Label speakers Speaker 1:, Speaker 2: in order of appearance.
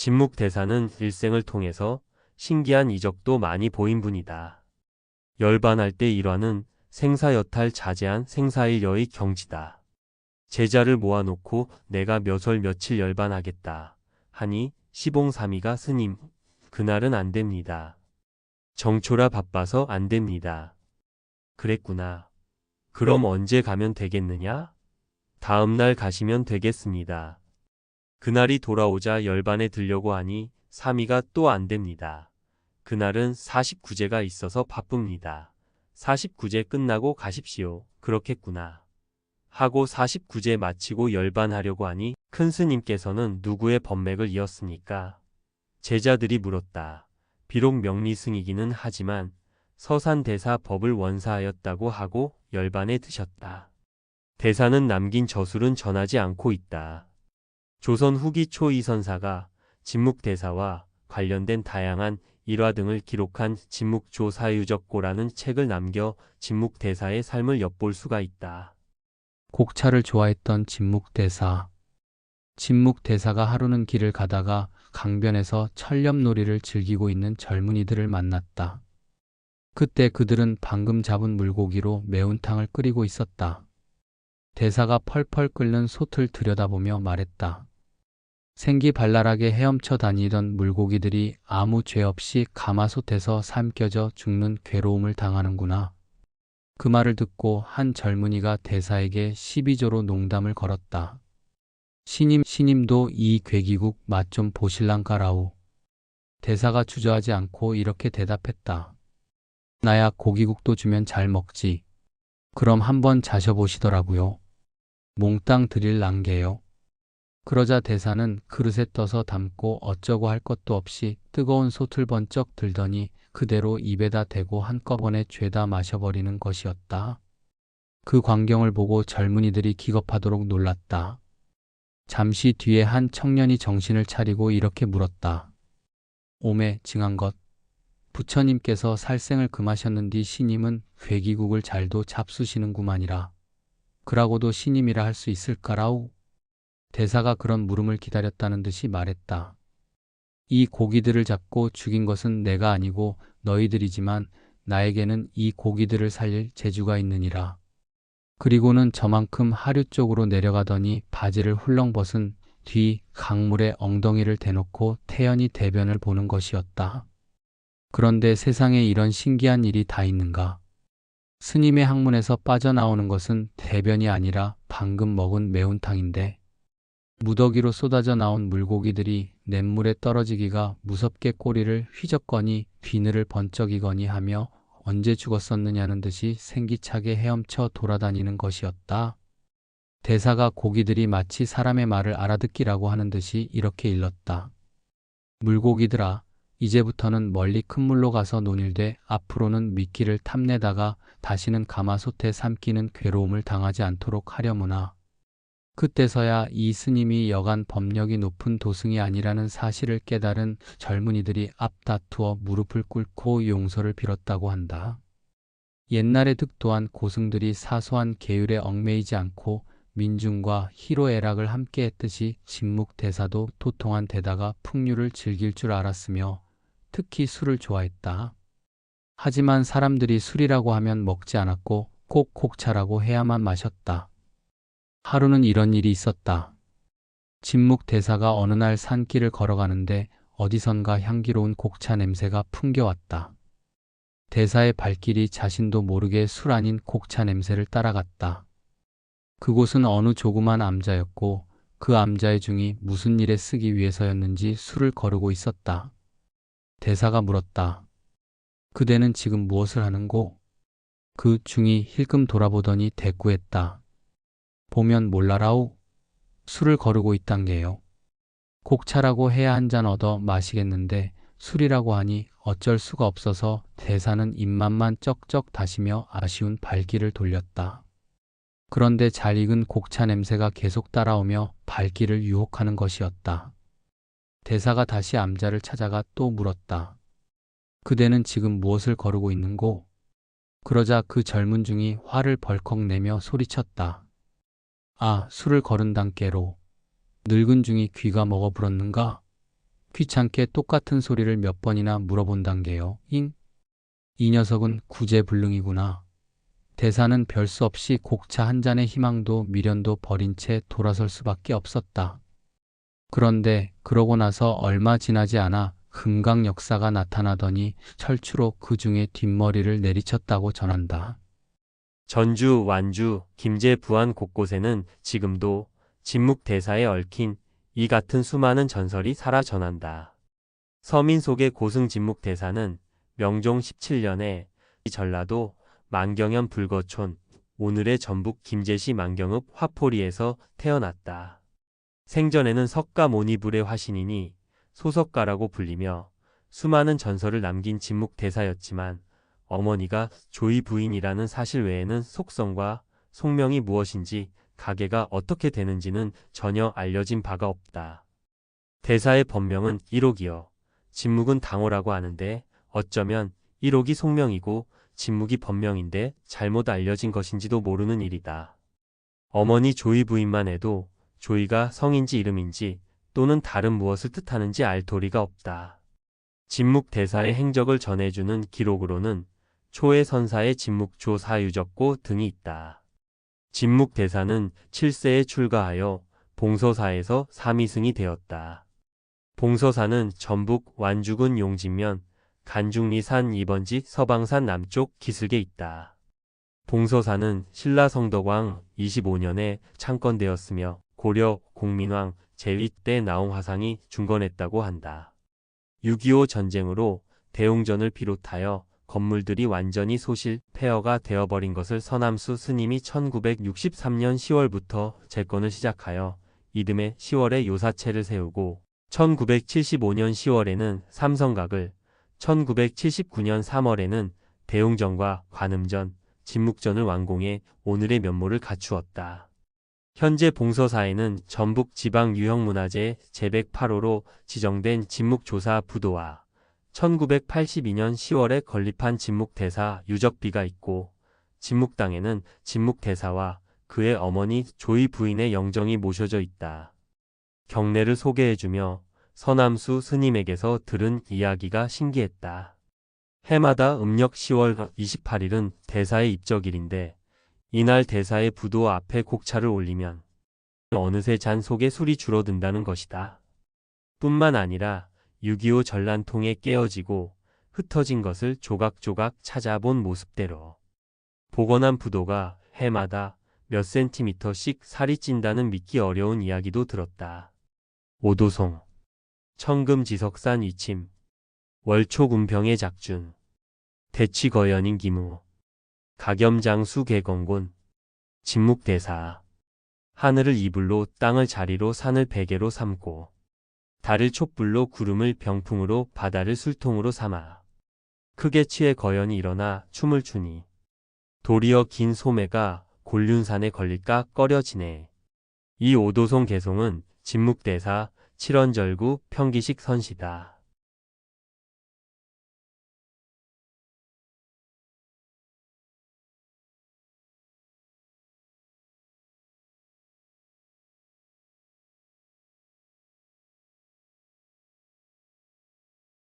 Speaker 1: 진묵대사는 일생을 통해서 신기한 이적도 많이 보인 분이다. 열반할 때 일화는 생사여탈 자제한 생사일여의 경지다. 제자를 모아놓고 내가 몇 월 며칠 열반하겠다 하니 시봉삼이가 스님, 그날은 안 됩니다. 정초라 바빠서 안 됩니다. 그랬구나. 그럼 언제 가면 되겠느냐? 다음 날 가시면 되겠습니다. 그날이 돌아오자 열반에 들려고 하니 삼이가 또 안 됩니다. 그날은 49제가 있어서 바쁩니다. 49제 끝나고 가십시오. 그렇겠구나. 하고 49제 마치고 열반하려고 하니 큰 스님께서는 누구의 법맥을 이었습니까? 제자들이 물었다. 비록 명리승이기는 하지만 서산대사 법을 원사하였다고 하고 열반에 드셨다. 대사는 남긴 저술은 전하지 않고 있다. 조선 후기 초 이선사가 진묵대사와 관련된 다양한 일화 등을 기록한 진묵조사유적고라는 책을 남겨 진묵대사의 삶을 엿볼 수가 있다.
Speaker 2: 곡차를 좋아했던 진묵대사. 진묵대사가 하루는 길을 가다가 강변에서 철렵놀이를 즐기고 있는 젊은이들을 만났다. 그때 그들은 방금 잡은 물고기로 매운탕을 끓이고 있었다. 대사가 펄펄 끓는 솥을 들여다보며 말했다. 생기발랄하게 헤엄쳐 다니던 물고기들이 아무 죄 없이 가마솥에서 삶겨져 죽는 괴로움을 당하는구나. 그 말을 듣고 한 젊은이가 대사에게 시비조로 농담을 걸었다. 신임도 이 괴기국 맛 좀 보실랑까라우. 대사가 주저하지 않고 이렇게 대답했다. 나야 고기국도 주면 잘 먹지. 그럼 한번 자셔보시더라고요. 몽땅 드릴 랑게요. 그러자 대사는 그릇에 떠서 담고 어쩌고 할 것도 없이 뜨거운 솥을 번쩍 들더니 그대로 입에다 대고 한꺼번에 죄다 마셔버리는 것이었다. 그 광경을 보고 젊은이들이 기겁하도록 놀랐다. 잠시 뒤에 한 청년이 정신을 차리고 이렇게 물었다. 오매 징한 것. 부처님께서 살생을 금하셨는디 신임은 괴기국을 잘도 잡수시는구만이라. 그라고도 신임이라 할 수 있을까라우? 대사가 그런 물음을 기다렸다는 듯이 말했다. 이 고기들을 잡고 죽인 것은 내가 아니고 너희들이지만 나에게는 이 고기들을 살릴 재주가 있느니라. 그리고는 저만큼 하류 쪽으로 내려가더니 바지를 훌렁 벗은 뒤 강물에 엉덩이를 대놓고 태연히 대변을 보는 것이었다. 그런데 세상에 이런 신기한 일이 다 있는가? 스님의 학문에서 빠져나오는 것은 대변이 아니라 방금 먹은 매운탕인데 무더기로 쏟아져 나온 물고기들이 냇물에 떨어지기가 무섭게 꼬리를 휘젓거니 비늘을 번쩍이거니 하며 언제 죽었었느냐는 듯이 생기차게 헤엄쳐 돌아다니는 것이었다. 대사가 고기들이 마치 사람의 말을 알아듣기라고 하는 듯이 이렇게 일렀다. 물고기들아, 이제부터는 멀리 큰 물로 가서 논일되 앞으로는 미끼를 탐내다가 다시는 가마솥에 삼키는 괴로움을 당하지 않도록 하려무나. 그때서야 이 스님이 여간 법력이 높은 도승이 아니라는 사실을 깨달은 젊은이들이 앞다투어 무릎을 꿇고 용서를 빌었다고 한다. 옛날에 득도한 고승들이 사소한 계율에 얽매이지 않고 민중과 희로애락을 함께 했듯이 진묵대사도 도통한 데다가 풍류를 즐길 줄 알았으며 특히 술을 좋아했다. 하지만 사람들이 술이라고 하면 먹지 않았고 꼭 곡차라고 해야만 마셨다. 하루는 이런 일이 있었다. 진묵대사가 어느 날 산길을 걸어가는데 어디선가 향기로운 곡차 냄새가 풍겨왔다. 대사의 발길이 자신도 모르게 술 아닌 곡차 냄새를 따라갔다. 그곳은 어느 조그만 암자였고 그 암자의 중이 무슨 일에 쓰기 위해서였는지 술을 거르고 있었다. 대사가 물었다. 그대는 지금 무엇을 하는고? 그 중이 힐끔 돌아보더니 대꾸했다. 보면 몰라라우. 술을 거르고 있단게요. 곡차라고 해야 한 잔 얻어 마시겠는데 술이라고 하니 어쩔 수가 없어서 대사는 입맛만 쩍쩍 다시며 아쉬운 발길을 돌렸다. 그런데 잘 익은 곡차 냄새가 계속 따라오며 발길을 유혹하는 것이었다. 대사가 다시 암자를 찾아가 또 물었다. 그대는 지금 무엇을 거르고 있는고? 그러자 그 젊은 중이 화를 벌컥 내며 소리쳤다. 아, 술을 거른단께로. 늙은 중이 귀가 먹어 불었는가? 귀찮게 똑같은 소리를 몇 번이나 물어본단게요. 잉? 이 녀석은 구제불능이구나. 대사는 별 수 없이 곡차 한 잔의 희망도 미련도 버린 채 돌아설 수밖에 없었다. 그런데 그러고 나서 얼마 지나지 않아 금강 역사가 나타나더니 철추로 그 중에 뒷머리를 내리쳤다고 전한다.
Speaker 1: 전주, 완주, 김제, 부안 곳곳에는 지금도 진묵대사에 얽힌 이 같은 수많은 전설이 살아 전한다. 서민 속의 고승 진묵대사는 명종 17년에 전라도 만경현 불거촌, 오늘의 전북 김제시 만경읍 화포리에서 태어났다. 생전에는 석가모니불의 화신이니 소석가라고 불리며 수많은 전설을 남긴 진묵대사였지만 어머니가 조이 부인이라는 사실 외에는 속성과 속명이 무엇인지 가계가 어떻게 되는지는 전혀 알려진 바가 없다. 대사의 본명은 일옥이요. 진묵은 당호라고 하는데 어쩌면 일옥이 속명이고 진묵이 본명인데 잘못 알려진 것인지도 모르는 일이다. 어머니 조이 부인만 해도 조이가 성인지 이름인지 또는 다른 무엇을 뜻하는지 알 도리가 없다. 진묵 대사의 행적을 전해주는 기록으로는 초의 선사의 진묵조 사유적고 등이 있다. 진묵 대사는 7세에 출가하여 봉서사에서 사미승이 되었다. 봉서사는 전북 완주군 용진면 간중리산 2번지 서방산 남쪽 기슭에 있다. 봉서사는 신라 성덕왕 25년에 창건되었으며 고려 공민왕 제1 때 나홍화상이 중건했다고 한다. 6.25 전쟁으로 대웅전을 비롯하여 건물들이 완전히 소실, 폐허가 되어버린 것을 서남수 스님이 1963년 10월부터 재건을 시작하여 이듬해 10월에 요사체를 세우고 1975년 10월에는 삼성각을, 1979년 3월에는 대웅전과 관음전, 진묵전을 완공해 오늘의 면모를 갖추었다. 현재 봉서사에는 전북 지방유형문화재 제108호로 지정된 진묵조사 부도와 1982년 10월에 건립한 진묵대사 유적비가 있고 진묵당에는 진묵대사와 그의 어머니 조이 부인의 영정이 모셔져 있다. 경례를 소개해주며 서남수 스님에게서 들은 이야기가 신기했다. 해마다 음력 10월 28일은 대사의 입적일인데 이날 대사의 부도 앞에 곡차를 올리면 어느새 잔 속에 술이 줄어든다는 것이다. 뿐만 아니라 6.25 전란통에 깨어지고 흩어진 것을 조각조각 찾아본 모습대로 복원한 부도가 해마다 몇 센티미터씩 살이 찐다는 믿기 어려운 이야기도 들었다. 오도송, 청금지석산 위침, 월초군평의 작준, 대치거연인 기무, 가겸장수 개건곤, 진묵대사, 하늘을 이불로 땅을 자리로 산을 베개로 삼고 달을 촛불로 구름을 병풍으로 바다를 술통으로 삼아 크게 취해 거연이 일어나 춤을 추니 도리어 긴 소매가 곤륜산에 걸릴까 꺼려지네. 이 오도송 개송은 진묵대사 7원절구 평기식 선시다.